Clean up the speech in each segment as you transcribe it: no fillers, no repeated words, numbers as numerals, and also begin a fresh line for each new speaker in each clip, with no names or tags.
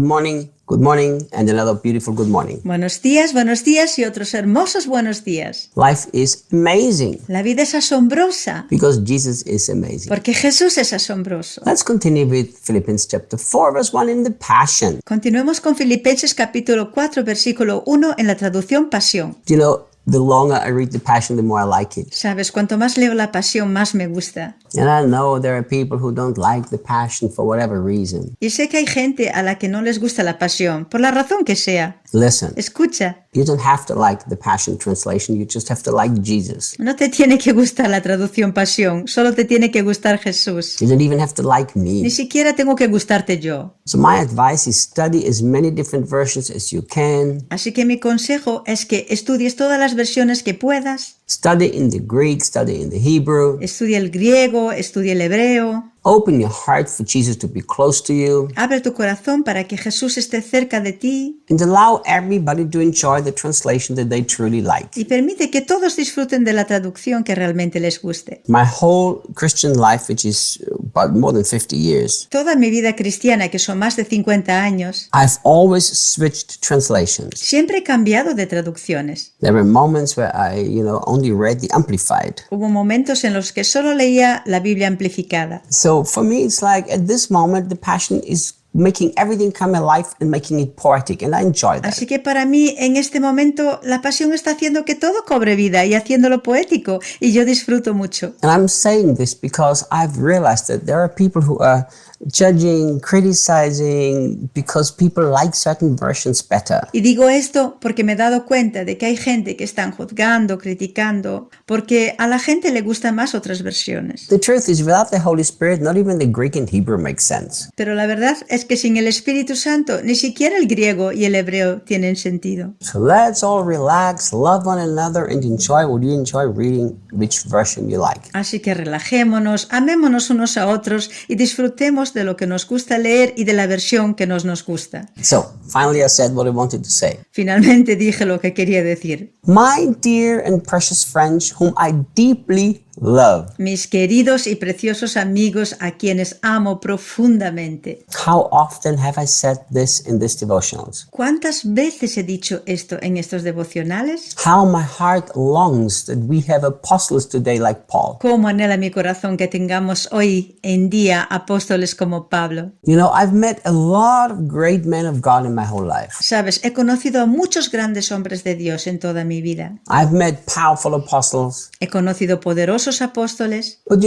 good morning, and another beautiful good morning.
Buenos días y otros hermosos buenos días.
Life is amazing
La vida es asombrosa
because Jesus is amazing.
porque Jesús es asombroso.
Let's continue with Filipenses chapter 4, verse 1 in the Passion.
Continuemos con Filipenses capítulo 4, versículo 1 en la traducción Pasión.
You know, the longer I read the Passion, the more I like it.
Sabes, cuanto más leo la Pasión, más me gusta.
And I know there are people who don't like the Passion for whatever reason.
Y sé que hay gente a la que no les gusta la Pasión, por la razón que sea.
Listen,
Escucha,
you don't have to like the Passion translation, you just have to like Jesus.
no te tiene que gustar la traducción Pasión, solo te tiene que gustar Jesús.
You don't even have to like
Ni
me.
siquiera tengo que gustarte yo.
So my advice is study as many different versions as you can.
Así que mi consejo es que estudies todas las versiones que puedas.
Study in the Greek, study in the Hebrew.
Estudia el griego, estudia el hebreo.
Open your heart for Jesus to be close to you.
Abre tu corazón para que Jesús esté cerca de ti
And allow everybody to enjoy the translation that they truly like.
y permite que todos disfruten de la traducción que realmente les guste.
My whole Christian life, which is about more than 50 years,
Toda mi vida cristiana, que son más de 50 años,
I've always switched translations.
siempre he cambiado de traducciones.
There were moments where I, only read the Amplified.
Hubo momentos en los que solo leía la Biblia Amplificada.
So for me, it's like at this moment, the Passion is making everything come alive and making it poetic, and I enjoy that.
Así que para mí, en este momento, la Pasión está haciendo que todo cobre vida y haciéndolo poético, y yo disfruto mucho.
And I'm saying this because I've realized that there are people who are judging, criticizing, because people like certain versions better.
Y digo esto porque me he dado cuenta de que hay gente que están juzgando, criticando, porque a la gente le gustan más otras versiones.
The truth is, without the Holy Spirit, not even the Greek and Hebrew makes sense.
Pero la verdad es que sin el Espíritu Santo, ni siquiera el griego y el hebreo tienen sentido.
So let's all relax, love one another, and enjoy what you enjoy reading, which version you like.
Así que relajémonos, amémonos unos a otros y disfrutemos de lo que nos gusta leer y de la versión que nos gusta.
So, finally I said what I wanted to say.
Finalmente dije lo que quería decir.
My dear and precious friends, whom I deeply love.
Mis queridos y preciosos amigos a quienes amo profundamente.
How often have I said this in these devotionals?
¿Cuántas veces he dicho esto en estos devocionales?
How my heart longs that we have apostles today like Paul.
Cómo anhela mi corazón que tengamos hoy en día apóstoles como Pablo.
You know, I've met a lot of great men of God in my whole life.
Sabes, he conocido a muchos grandes hombres de Dios en toda mi vida.
I've met powerful apostles.
He conocido poderosos apóstoles,
But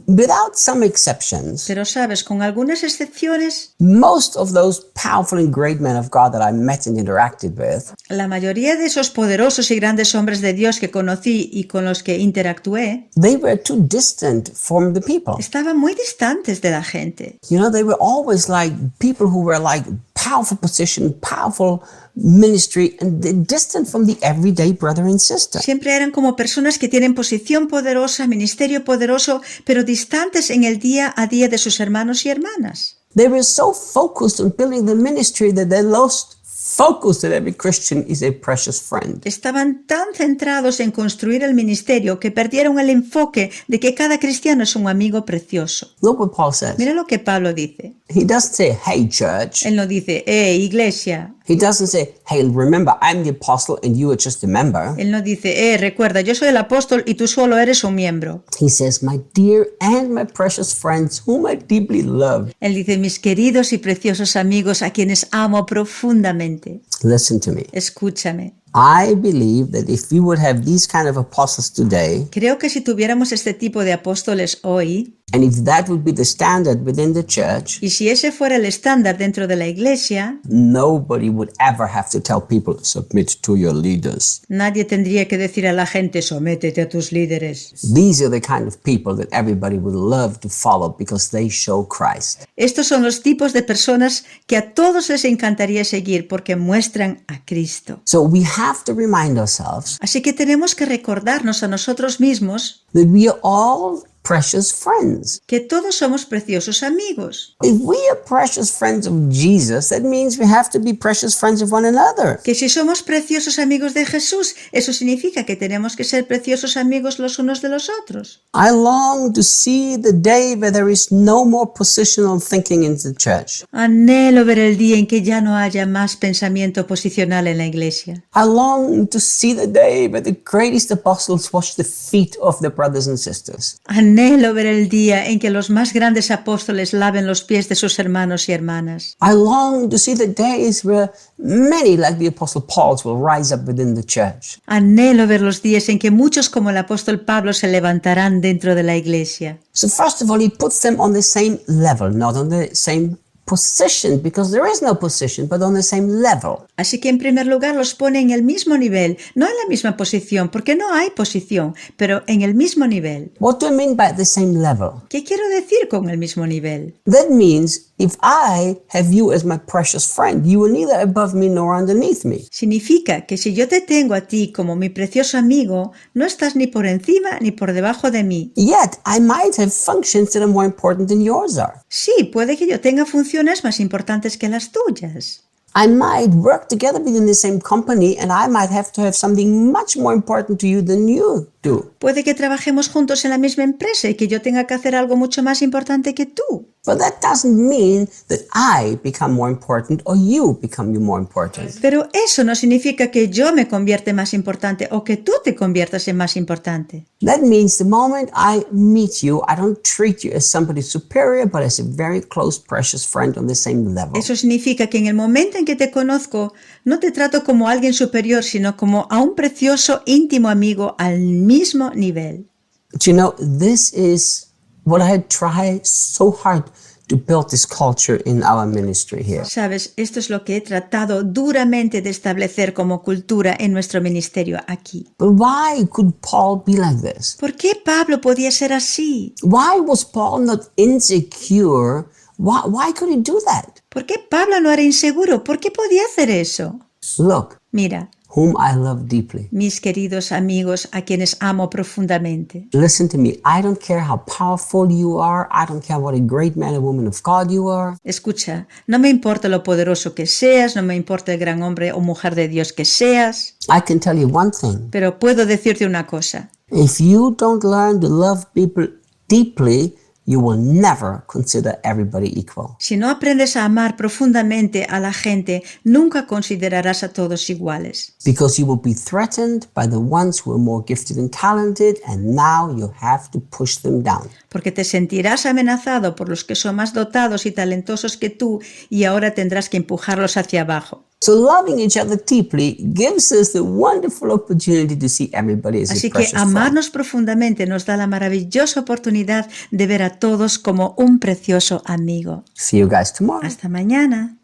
without some exceptions,
pero sabes, con algunas excepciones,
most of those powerful and great men of God that I met and interacted with,
la mayoría de esos poderosos y grandes hombres de Dios que conocí y con los que interactué,
they were too distant from the people.
estaban muy distantes de la gente.
They were always like people who were like powerful position, powerful ministry, and they're distant from the everyday brother and sister.
Siempre eran como personas que tienen posición poderosa, ministerio poderoso, pero distantes en el día a día de sus hermanos y hermanas.
They were so focused on building the ministry that they lost focus that every Christian is a precious friend.
Estaban tan centrados en construir el ministerio que perdieron el enfoque de que cada cristiano es un amigo precioso.
Look what Paul says.
Mira lo que Pablo dice.
He doesn't say, hey, church.
Él no dice, iglesia.
He doesn't say, hey, remember, I'm the apostle and you are just a member.
Él no dice, recuerda, yo soy el apóstol y tú solo eres un miembro.
He says, my dear and my precious friends, whom I deeply love.
Él dice, mis queridos y preciosos amigos a quienes amo profundamente.
Listen to me.
Escúchame.
I believe that if we would have these kind of apostles today,
Creo que si tuviéramos este tipo de apóstoles hoy,
and if that would be the standard within the church,
y si ese fuera el estándar dentro de la iglesia,
nobody would ever have to tell people, submit to your leaders.
nadie tendría que decir a la gente, sométete a tus líderes.
These are the kind of people that everybody would love to follow because they show Christ.
Estos son los tipos de personas que a todos les encantaría seguir porque muestran a Cristo.
So we have to remind ourselves
Así que tenemos que recordarnos a nosotros mismos
that we are all precious friends.
que todos somos preciosos amigos,
If we are precious friends of Jesus, that means we have to be precious friends of one another.
que si somos preciosos amigos de Jesús, eso significa que tenemos que ser preciosos amigos los unos de los otros.
I long to see the day where there is no more positional thinking in the church.
Anhelo ver el día en que ya no haya más pensamiento posicional en la iglesia.
I long to see the day where the greatest apostles wash the feet of their brothers and sisters.
Anhelo ver el día en que los más grandes apóstoles laven los pies de sus hermanos y hermanas.
I long to see the days where many, like the apostle Paul, will rise up within the church.
Anhelo ver los días en que muchos como el apóstol Pablo se levantarán dentro de la iglesia.
So first of all, he puts them on the same level, not on the same position, because there is no position, but on the same level.
Así que en primer lugar los pone en el mismo nivel, no en la misma posición, porque no hay posición, pero en el mismo nivel.
What do I mean by the same level?
¿Qué quiero decir con el mismo nivel?
That means if I have you as my precious friend, you are neither above me nor underneath me.
Significa que si yo te tengo a ti como mi precioso amigo, no estás ni por encima ni por debajo de mí.
Yet, I might have functions that are more important than yours are.
Sí, puede que yo tenga funciones más importantes que las tuyas.
I might work together within the same company and I might have to have something much more important to you than you do.
Puede que trabajemos juntos en la misma empresa y que yo tenga que hacer algo mucho más importante que tú.
But that doesn't mean that I become more important or you become more important.
Pero eso no significa que yo me convierta en más importante o que tú te conviertas en más importante.
That means the moment I meet you, I don't treat you as somebody superior, but as a very close, precious friend on the same level.
Eso significa que en el momento en que te conozco, no te trato como alguien superior, sino como a un precioso, íntimo amigo al mismo nivel.
But you know, this is what I tried so hard to build this culture in our ministry here.
Sabes, esto es lo que he tratado duramente de establecer como cultura en nuestro ministerio aquí.
But why could Paul be like this?
¿Por qué Pablo podía ser así?
Why was Paul not insecure? Why could he do that?
¿Por qué Pablo no era inseguro? ¿Por qué podía hacer eso?
Look,
Mira,
whom I love deeply.
mis queridos amigos a quienes amo profundamente.
Listen to me. I don't care how powerful you are. I don't care what a great man or woman of God you are.
Escucha, no me importa lo poderoso que seas, no me importa el gran hombre o mujer de Dios que seas,
I can tell you one thing.
pero puedo decirte una cosa.
If you don't learn to love people deeply, you will never consider everybody equal.
Si no aprendes a amar profundamente a la gente, nunca considerarás a todos iguales.
Because you will be threatened by the ones who are more gifted and talented, and now you have to push them down.
Porque te sentirás amenazado por los que son más dotados y talentosos que tú y ahora tendrás que empujarlos hacia abajo.
So loving each other deeply gives us the wonderful opportunity to see everybody as
Así
a
que
precious friend.
amarnos profundamente nos da la maravillosa oportunidad de ver a todos como un precioso amigo.
See you guys tomorrow.
Hasta mañana.